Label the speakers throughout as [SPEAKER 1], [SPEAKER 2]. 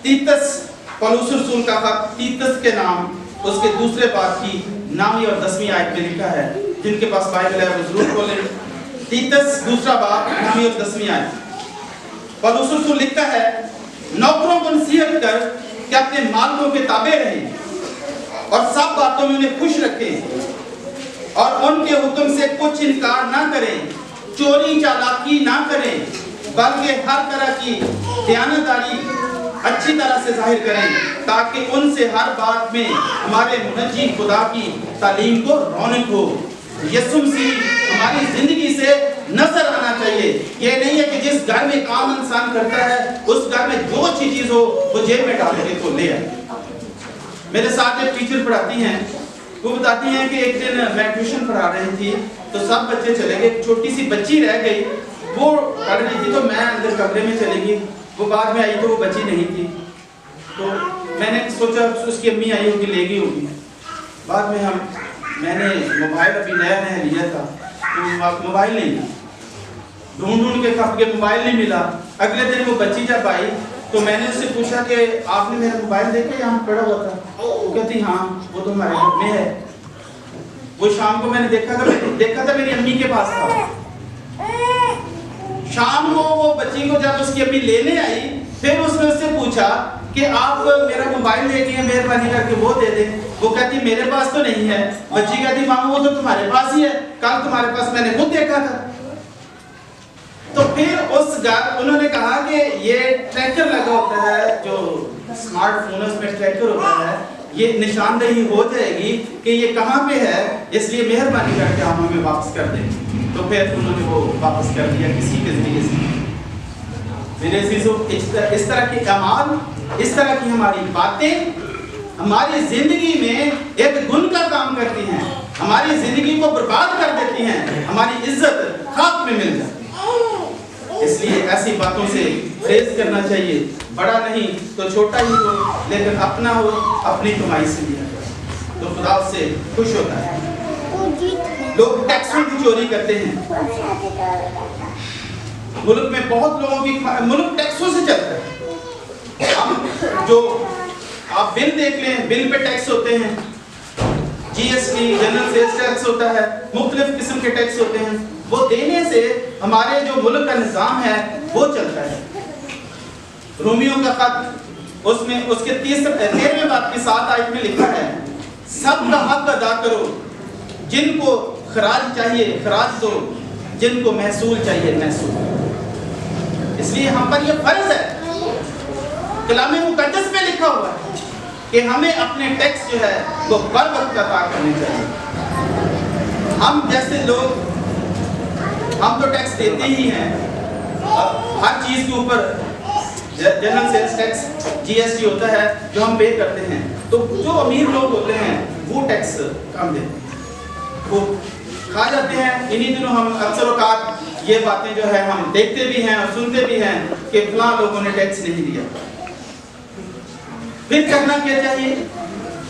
[SPEAKER 1] तीतस पौलुस रसूल का खत तीतस के नाम उसके दूसरे बाब की 9वीं और 10वीं आयत में लिखा है। जिनके पास बाइबल है वो जरूर खोलें। तीतस दूसरा बाब 9वीं और 10वीं आयत। पौलुस रसूल लिखता है, नौकरों को नसीहत कर कि अपने मालिकों के ताबे रहें और सब बातों में उन्हें खुश रखें और उनके हुक्म से कुछ इनकार ना करें, चोरी चालाकी ना करें, बल्कि हर तरह की दयानतदारी अच्छी तरह से जाहिर करें, ताकि उनसे हर बात में हमारे मुनज्जी खुदा की तालीम को रौनक हो। यीशु मसीह हमारी जिंदगी से नजर आना चाहिए। ये नहीं है कि जिस घर में काम इंसान करता है उस घर में जो अच्छी चीज हो वो जेब में डाल के तो ले आए। मेरे साथ एक टीचर पढ़ाती हैं, वो बताती हैं कि एक दिन मैं ट्यूशन पढ़ा रही थी तो सब बच्चे चले गए, छोटी सी बच्ची रह गई, वो पढ़ रही थी तो मैं अंदर कमरे में चली गई। वो बाद में आई तो वो बच्ची नहीं थी, तो मैंने सोचा उसकी अम्मी आई होगी, ले गई होगी। बाद में मैंने मोबाइल अभी नया नया लिया था तो मोबाइल नहीं था, ढूंढ के खप के मोबाइल नहीं मिला। अगले दिन वो बच्ची जब आई तो मैंने उससे पूछा कि आपने मेरा मोबाइल देखा, यहाँ पड़ा हुआ था? वो कहती हाँ वो तो हमारे घर में है। वो शाम को मैंने देखा था मेरी अम्मी के पास था। शाम को वो बच्ची को जब उसकी अम्मी लेने आई फिर उसने उससे पूछा कि आप मेरा मोबाइल ले गए, मेहरबानी करके वो दे दे। वो कहती मेरे पास तो नहीं है। बच्ची कहती मामा वो तो तुम्हारे पास ही है, कल तुम्हारे पास मैंने खुद देखा था। तो फिर उस घर उन्होंने कहा कि ये ट्रैकर लगा होता है, जो स्मार्टफोन है उसमें ट्रैकर होता है, ये निशानदेही हो जाएगी कि ये कहाँ पे है, इसलिए मेहरबानी करके आप हमें वापस कर दें। तो फिर उन्होंने वो वापस कर दिया किसी के जरिए से। मेरे अजीजों, इस तरह के अमाल, इस तरह की हमारी बातें हमारी जिंदगी में एक गुण का काम करती हैं, हमारी जिंदगी को बर्बाद कर देती हैं, हमारी इज्जत खाक में मिल जाती है। इसलिए ऐसी बातों से परहेज करना चाहिए। बड़ा नहीं तो छोटा ही हो, लेकिन अपना हो, अपनी कमाई से लिया तो खुदा उससे खुश होता है। लोग टैक्सों की चोरी करते हैं। मुल्क में बहुत लोगों की मुल्क टैक्सों से चलता है। अब जो आप बिल देख लें, बिल पे टैक्स होते हैं, जीएसटी, जनरल सेल्स टैक्स होता है, मुख्तलिफ किस्म के टैक्स होते हैं। वो देने से हमारे जो मुल्क का निज़ाम है वो चलता है। रोमियो का खत उसमें उसके 13वें बाब की 7 आयत में लिखा है, सबका हक अदा करो, जिनको खराज चाहिए खराज दो, जिनको महसूल चाहिए महसूल। इसलिए हम पर यह फर्ज है, कलामे मुकद्दस में लिखा हुआ है कि हमें अपने टैक्स जो है वो बर वक्त अदा करने चाहिए। हम जैसे लोग हम तो टैक्स देते ही हैं, हर चीज के ऊपर जनरल सेल्स टैक्स, जीएसटी होता है जो हम पे करते हैं। तो जो अमीर लोग होते हैं वो टैक्स कम देते हैं, वो खा जाते हैं। इन्हीं दिनों हम अक्सर औकात ये बातें जो है हम देखते भी हैं और सुनते भी हैं कि फलां लोगों ने टैक्स नहीं दिया। फिर करना क्या चाहिए?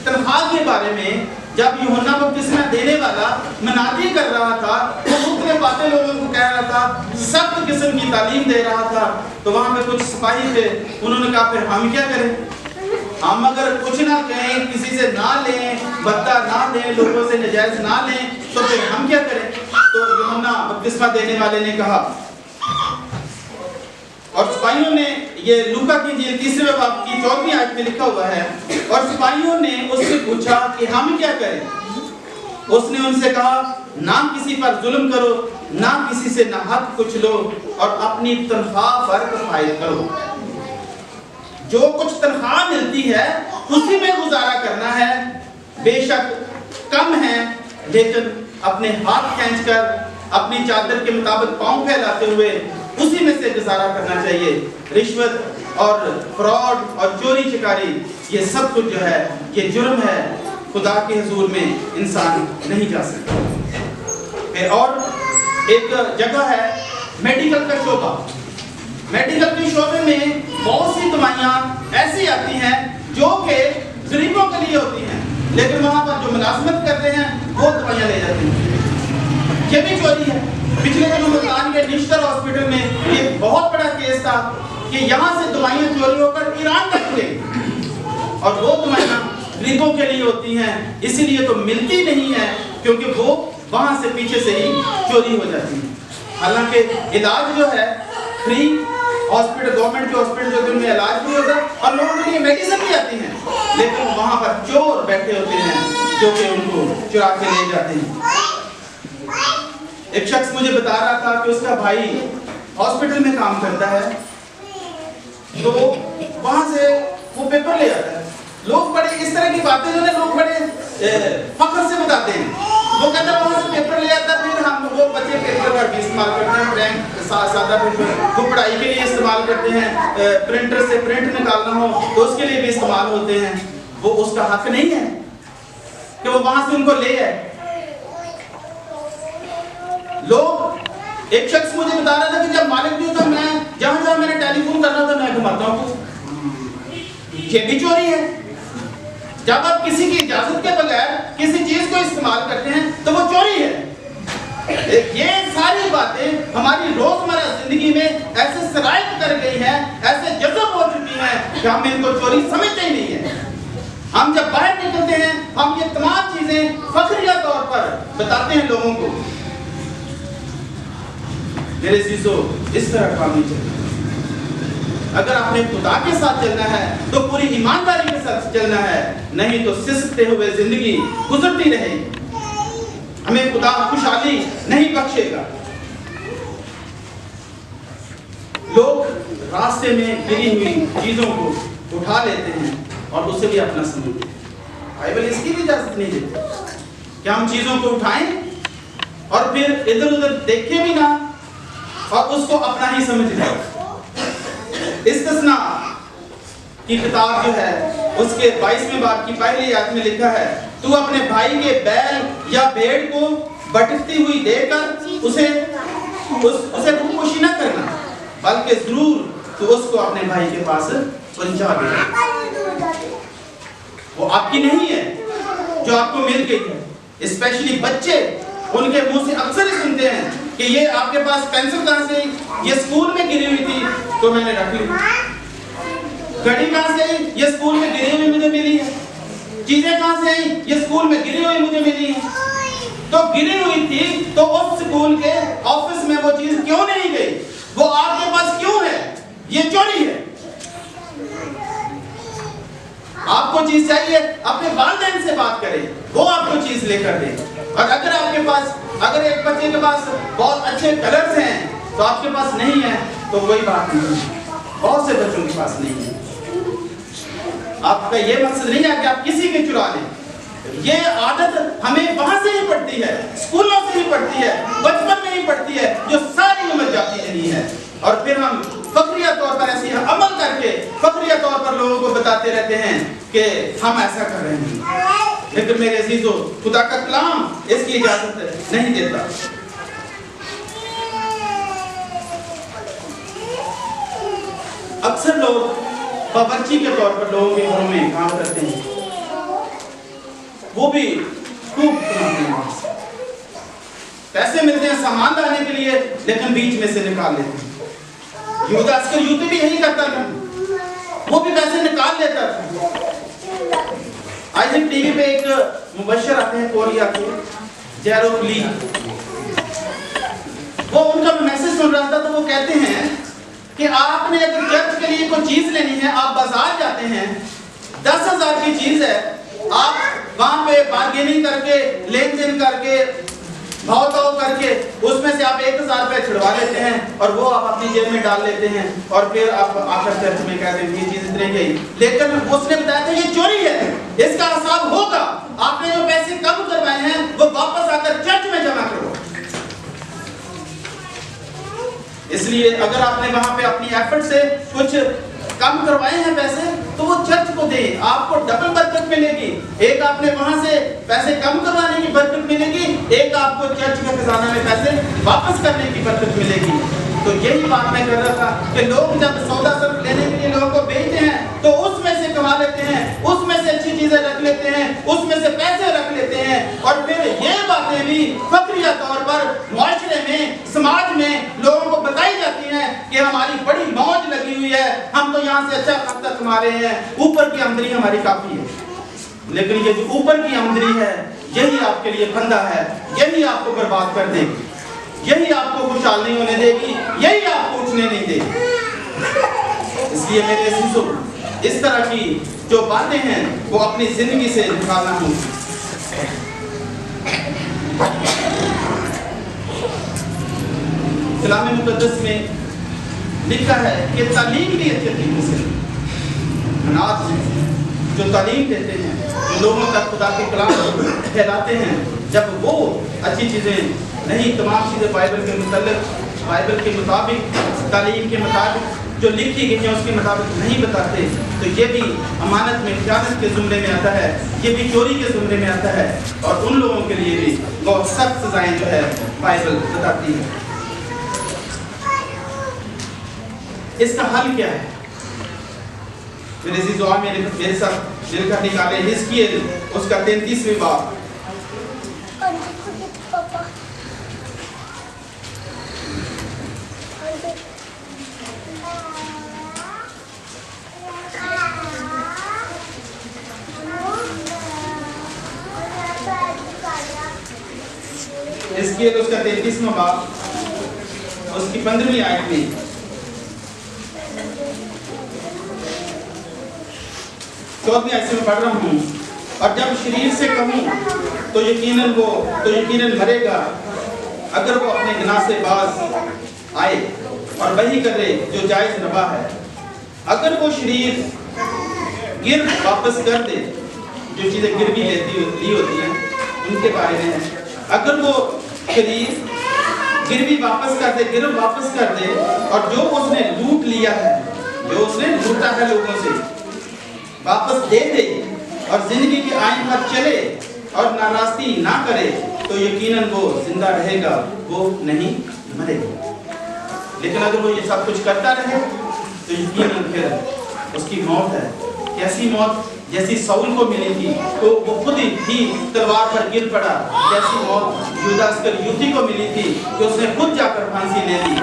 [SPEAKER 1] तनख्वाह के बारे में जब यूहन्ना बपतिस्मा देने वाला मनाती कर रहा था तो मुख्तलिफ बातें लोगों को कह रहा था, सख्त किस्म की तालीम दे रहा था। तो वहां पे कुछ सिपाही थे, उन्होंने कहा फिर हम क्या करें? हम अगर कुछ ना कहें, किसी से ना लें, बदला ना दें, लोगों से नजायज ना लें, तो फिर हम क्या करें? तो यूहन्ना बपतिस्मा देने वाले ने कहा, और सिपाहियों ने, ये लूका की इंजील 3वें बाब की 14वीं आयत में लिखा हुआ है, और सिपाहियों ने उससे पूछा कि हम क्या करें? उसने उनसे कहा, ना किसी पर जुल्म करो, ना किसी से नाहक कुछ लो, और अपनी तनख्वाह पर कफायत करो। जो कुछ तनख्वाह मिलती है उसी में गुजारा करना है। बेशक कम है, लेकिन अपने हाथ खींचकर अपनी चादर के मुताबिक पांव फैलाते हुए उसी में से गुजारा करना चाहिए। रिश्वत और फ्रॉड और चोरी चकारी, ये सब कुछ जो है ये जुर्म है, खुदा के हुजूर में इंसान नहीं जा सकता। और एक जगह है मेडिकल का शोबा। मेडिकल के शोबे में बहुत सी दवाइयाँ ऐसी आती हैं जो कि गरीबों के लिए होती हैं, लेकिन वहाँ पर जो मुलाजमत करते हैं वो दवाइयाँ ले जाते हैं। ये भी चोरी है। पिछले दिनों मुल्तान के निश्तर हॉस्पिटल में एक बहुत बड़ा केस था कि यहाँ से दवाइयाँ चोरी होकर ईरान तक गई और वो दवाइयाँ गरीबों के लिए होती हैं, इसीलिए तो मिलती नहीं है क्योंकि वो वहाँ से पीछे से ही चोरी हो जाती है। हालांकि इलाज जो है फ्री हॉस्पिटल, गवर्नमेंट के हॉस्पिटल जो उनमें इलाज भी होता है और लोगों के लिए मेडिसिन भी आती हैं, लेकिन वहाँ पर चोर बैठे होते हैं जो कि उनको चुरा के ले जाते हैं। एक शख्स मुझे बता रहा था कि उसका भाई हॉस्पिटल में काम करता है, तो वहाँ से वो पेपर ले आता है। लोग बड़े इस तरह की बातें जो है लोग बड़े फख्र से बताते हैं। वो कहता है वहाँ से पेपर ले आता, फिर हम वो बच्चे पेपर का भी इस्तेमाल करते हैं, ब्लैंक सादा पेपर वो पढ़ाई के लिए इस्तेमाल करते हैं, प्रिंटर से प्रिंट निकालना हो तो उसके लिए भी इस्तेमाल होते हैं। वो उसका हक नहीं है कि वो वहाँ से उनको ले आए। लोग, एक शख्स मुझे बता रहा था कि जब मालिक भी तो मैं जहाँ जहाँ मैंने टेलीफोन करना था मैं घुमाता हूँ, ये भी चोरी है। जब आप किसी की इजाजत के बगैर किसी चीज को इस्तेमाल करते हैं तो वो चोरी है। ये सारी बातें हमारी रोजमर्रा जिंदगी में ऐसे सरायत कर गई हैं, ऐसे जज़ब हो चुकी हैं कि हम इनको चोरी समझते ही नहीं है। हम जब बाहर निकलते हैं हम ये तमाम चीजें फखरिया तौर पर बताते हैं लोगों को। मेरे चीजों इस तरह काम नहीं चलता। अगर आपने खुदा के साथ चलना है तो पूरी ईमानदारी के साथ चलना है, नहीं तो सिसकते हुए जिंदगी गुजरती रहेगी। हमें खुदा खुशहाली नहीं बख्शेगा। लोग रास्ते में गिरी हुई चीजों को उठा लेते हैं और उसे भी अपना समझते हैं। बाइबल इसकी भी इजाजत नहीं देती कि हम चीजों को उठाएं और फिर इधर उधर देखें भी ना और उसको अपना ही समझ लें। इस्तिस्ना की किताब जो है उसके 22वें बाब की पहली आयत में लिखा है, तू अपने भाई के बैल या भेड़ को भटकती हुई देकर उसे खुदकुशी न करना, बल्कि जरूर तू उसको अपने भाई के पास पहुंचा दे। वो आपकी नहीं है जो आपको मिल गई है। स्पेशली बच्चे, उनके मुंह से अक्सर ही सुनते हैं कि ये आपके पास पेंसिल कहाँ से आई, ये स्कूल में गिरी हुई थी तो मैंने रख ली। घड़ी कहाँ से आई, ये स्कूल में गिरी हुई मुझे मिली है। चीजें कहाँ से आई, ये स्कूल में गिरी हुई मुझे मिली है। तो गिरी हुई थी तो उस स्कूल के ऑफिस में वो चीज क्यों नहीं गई, वो आपके पास क्यों है? ये चोरी है। आपको चीज चाहिए, अपने वालिदैन से बात करें, वो आपको चीज लेकर दे। और अगर आपके पास, अगर एक बच्चे के पास बहुत अच्छे कलर्स हैं तो आपके पास नहीं है तो कोई बात नहीं, बहुत से बच्चों के पास नहीं है। आपका ये मकसद नहीं है कि आप किसी के चुरा लें। ये आदत हमें वहां से ही पड़ती है, स्कूलों से ही पड़ती है, बचपन में ही पड़ती है, जो सारी उम्र जाती रही है। और फिर हम फखरिया तौर पर ऐसे अमल करके फखरिया तौर पर लोगों को बताते रहते हैं कि हम ऐसा कर रहे हैं। लेकिन मेरे अजीजों, खुदा का कलाम इसकी इजाजत नहीं देता। अक्सर लोग बावर्ची के तौर पर लोगों के घरों में काम करते हैं, वो भी खूब पैसे मिलते हैं सामान लाने के लिए, लेकिन बीच में से निकाल लेते हैं। यहूदा अस्करियोती भी यही करता था, वो भी पैसे निकाल लेता था। आज एक टीवी पे एक मुबशर आते हैं कोरिया के, जेरोफ ली, वो उनका मैसेज सुन रहा था तो वो कहते हैं कि आपने अगर चर्च के लिए कोई चीज लेनी है, आप बाजार जाते हैं, 10,000 की चीज है, आप वहां पे बार्गेनिंग करके, लेन देन करके, भाव ताव करके उसमें से आप 1,000 रुपए छुड़वा लेते हैं और वो आप अपनी जेब में डाल लेते हैं और फिर आप आकर चर्च में कहते हैं ये चीज इतनी गई। लेकिन उसने बताया था ये चोरी है, इसका हिसाब होगा। आपने जो पैसे कम करवाए हैं वो वापस आकर चर्च में जमा करो। इसलिए अगर आपने वहां पे अपनी एफर्ट से कुछ कम करवाए हैं पैसे तो वो चर्च को दे, आपको डबल बरकत मिलेगी। एक आपने वहां से पैसे कम करवाने की बरकत मिलेगी, एक आपको चर्च के खजाना में पैसे वापस करने की बरकत मिलेगी। तो यही बात मैं कर रहा था कि लोग जब सौदा सर्फ लेने के लिए लोगों को बेचते हैं तो उसमें से कमा लेते हैं, उसमें से अच्छी चीजें रख लेते हैं, उसमें से पैसे रख लेते हैं हैं और फिर ये बातें भी फखरिया तौर पर मुआशरे में, समाज में लोगों को बताई जाती हैं कि हमारी बड़ी मौज लगी हुई है, हम तो यहाँ से अच्छा खासा कमा रहे हैं, ऊपर की आमदनी हमारी काफी है। लेकिन ये जो ऊपर की आमदनी है यही आपके लिए फंदा है, यही आपको बर्बाद कर देगी, यही आपको खुशहाल नहीं होने देगी, यही आपको उठने नहीं देगी। इसलिए मेरे अजीजों, इस तरह की जो बातें हैं वो अपनी जिंदगी से निकालना होगी। कलाम मुक़द्दस में लिखा है कि तालीम भी अच्छे तरीके से, अनाथ जो तालीम देते हैं, जो लोगों तक खुदा के कलाम फैलाते हैं, जब वो अच्छी चीज़ें नहीं, तमाम चीज़ें बाइबल के मुताबिक, बाइबल के मुताबिक, तालीम के मुताबिक जो लिखी गई है उसके मुताबिक नहीं बताते, तो ये भी अमानत में ख़यानत के ज़ुमरे में आता है, ये भी चोरी के ज़ुमरे में आता है। और उन लोगों के लिए भी बहुत सख्त सज़ाएं जो है बाइबल बताती है। इसका हल क्या है? मेरे अज़ीज़ों, मेरे साथ लिखा निकाले हिजकिय्याह उसका 33वें बाब। हिजकिय्याह उसका 33वां बाब उसकी 15वीं आयत में, चौथी आयत में पढ़ रहा हूँ। और जब शरीर से कहूँ तो यकीनन मरेगा, अगर वो अपने गुनाह से बाज आए और वही करे जो जायज़ रवा है। अगर वो शरीर गिर वापस कर दे, जो चीज़ें गिरवी ली होती हैं उनके बारे में है, अगर वो शरीर गिरवी वापस कर दे, गिरव वापस कर दे, और जो उसने लूट लिया है, जो उसने लूटा है लोगों से, वापस दे दे और जिंदगी के आइन पर चले और नाराज़गी ना करे, तो यकीनन वो जिंदा रहेगा, वो नहीं मरेगा। लेकिन अगर वो ये सब कुछ करता रहे तो यकीनन फिर उसकी मौत है। कैसी मौत? जैसी साउल को मिली थी, तो वो खुद ही तलवार पर गिर पड़ा, जैसी मौत यूदा इस्करियोती को मिली थी कि उसने खुद जाकर फांसी ले ली।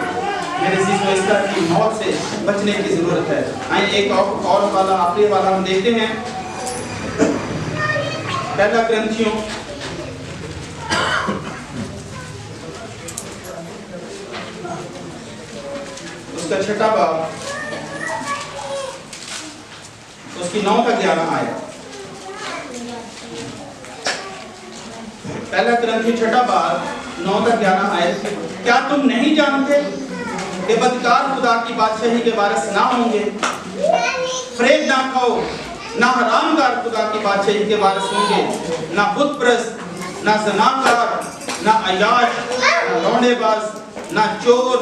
[SPEAKER 1] मेरे अज़ीज़ों, इस तरह की मौत से बचने की जरूरत है। आइए एक और वाला, आखिरी वाला हम देखते हैं। पहला ग्रंथियों उसका 6वां बाब उसकी 9 तक 11 आयत। पहला ग्रंथियों 6वां बाब 9 तक 11 आयत। क्या तुम नहीं जानते कि बदकार खुदा की बादशाही के वारिस ना होंगे? फरेब ना खाओ, ना हरामगार खुदा की बादशाही के वारिस होंगे, ना बुतप्रस्त, ना ज़नाकार, ना अय्याश, ना लौंडेबाज, ना चोर,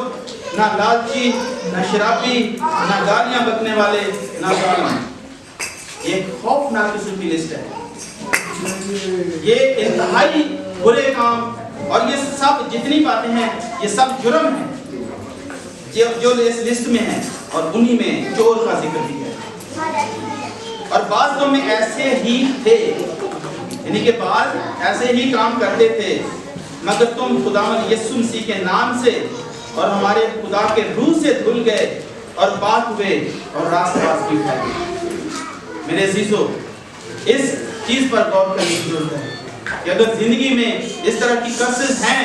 [SPEAKER 1] ना लालची, ना शराबी, ना गालियां बकने वाले, ना जालिम। ये खौफनाक किस्म की लिस्ट है। ये इंतहाई बुरे काम और ये सब जितनी बातें हैं ये सब जुर्म हैं जो इस लिस्ट में है, और उन्हीं में चोर का जिक्र भी है। और बाज़ में ऐसे ही थे, यानी कि बाज़ ऐसे ही काम करते थे, मगर तुम खुदावंद यीशु मसीह के नाम से और हमारे खुदा के रूह से धुल गए और पाक हुए और रास्तबाज़ की उठाई। मेरे अज़ीज़ों, इस चीज़ पर गौर करने की जरूरत है कि अगर जिंदगी में इस तरह की कर्सेस हैं,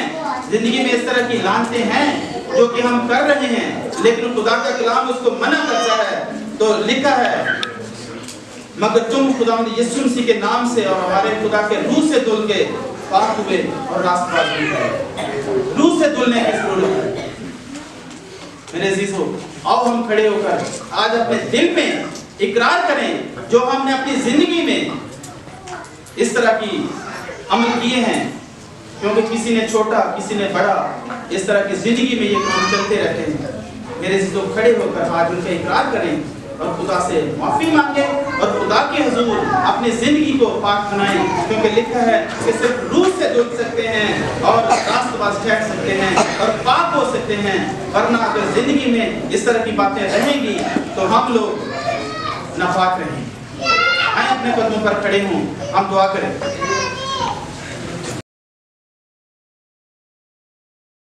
[SPEAKER 1] जिंदगी में इस तरह की लानतें हैं जो कि हम कर रहे हैं, लेकिन खुदा का कलाम उसको मना करता है, तो लिखा है मगर तुम खुदावंद यीशु मसीह के नाम से और हमारे खुदा के रूह से धुल के पाक हुए और रास्तबाज़ की उठाई। रूह से धुलने की जरूरत है। मेरे अज़ीज़ों, आओ हम खड़े होकर आज अपने दिल में इकरार करें जो हमने अपनी जिंदगी में इस तरह की अमल किए हैं, क्योंकि किसी ने छोटा, किसी ने बड़ा, इस तरह की जिंदगी में ये काम चलते रहते हैं। मेरे अज़ीज़ों, खड़े होकर आज उनका इकरार करें और खुदा से माफ़ी मांगे और खुदा के हुजूर अपनी जिंदगी को पाक बनाएं, क्योंकि लिखा है कि सिर्फ रूह से धुल सकते हैं और रास्तबाज़ ठहर सकते हैं और पाक हो सकते हैं, वरना अगर जिंदगी में इस तरह की बातें रहेंगी तो हम लोग नापाक रहेंगे। आइए अपने कदमों पर खड़े हों, हम दुआ करें।